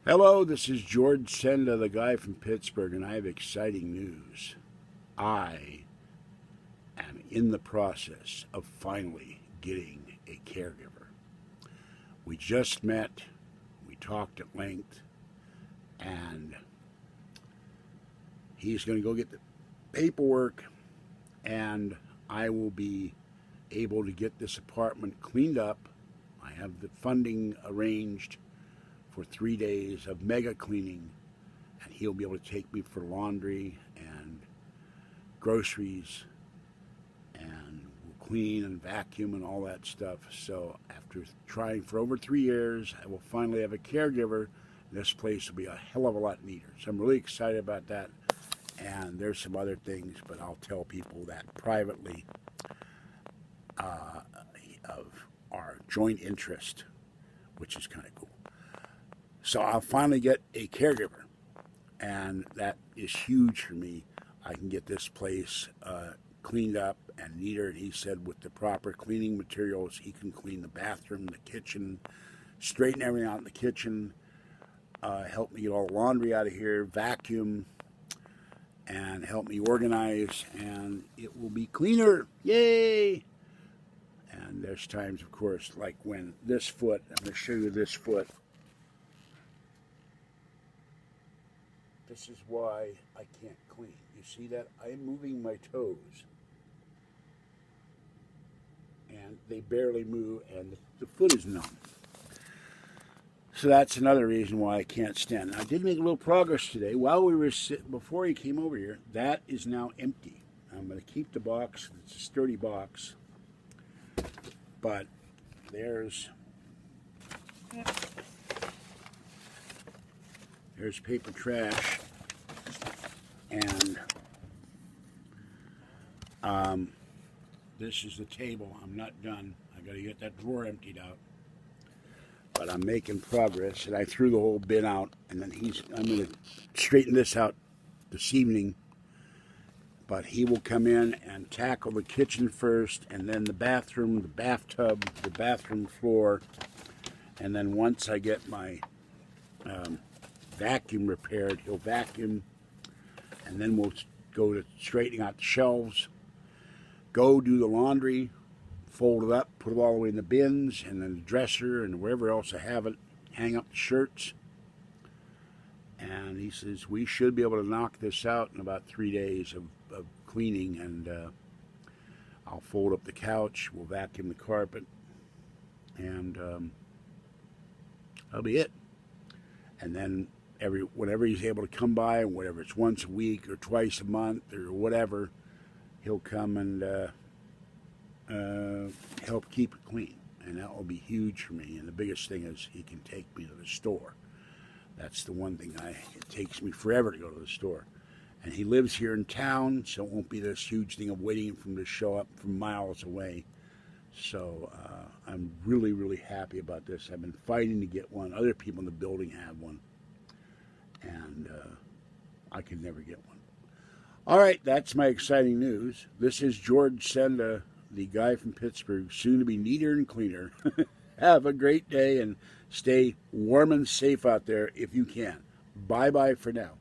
Hello, this is George Senda, the guy from Pittsburgh, and I have exciting news. I am in the process of finally getting a caregiver. We just met, we talked at length, and he's going to go get the paperwork, and I will be able to get this apartment cleaned up. I have the funding arranged for 3 days of mega cleaning, and he'll be able to take me for laundry and groceries, and we'll clean and vacuum and all that stuff. So after trying for over 3 years, I will finally have a caregiver. This place will be a hell of a lot neater. So I'm really excited about that. And there's some other things, but I'll tell people that privately, of our joint interest, which is kind of cool. So I'll finally get a caregiver, and that is huge for me. I can get this place cleaned up and neater, and he said with the proper cleaning materials, he can clean the bathroom, the kitchen, straighten everything out in the kitchen, help me get all the laundry out of here, vacuum, and help me organize, and it will be cleaner. Yay! And there's times, of course, like when this foot, I'm going to show you this foot. This is why I can't clean. You see that? I am moving my toes, and they barely move, and the foot is numb. So that's another reason why I can't stand. I did make a little progress today. While we were before he came over here, that is now empty. I'm going to keep the box. It's a sturdy box, but there's paper trash, and this is the table. I'm not done. I got to get that drawer emptied out, but I'm making progress. And I threw the whole bin out, and then I'm going to straighten this out this evening. But he will come in and tackle the kitchen first, and then the bathroom, the bathtub, the bathroom floor, and then once I get my vacuum repaired, he'll vacuum, and then we'll go to straightening out the shelves, go do the laundry, fold it up, put it all the way in the bins, and then the dresser, and wherever else I have it, hang up the shirts. And he says we should be able to knock this out in about 3 days of cleaning, and I'll fold up the couch, we'll vacuum the carpet, and that'll be it. And then whenever he's able to come by, whatever it's once a week or twice a month or whatever, he'll come and help keep it clean, and that will be huge for me. And the biggest thing is he can take me to the store. That's the one thing it takes me forever to go to the store. And he lives here in town, so it won't be this huge thing of waiting for him to show up from miles away. So I'm really, really happy about this. I've been fighting to get one. Other people in the building have one, and I could never get one. All right, that's my exciting news. This is George Senda, the guy from Pittsburgh, soon to be neater and cleaner. Have a great day, and stay warm and safe out there if you can. Bye-bye for now.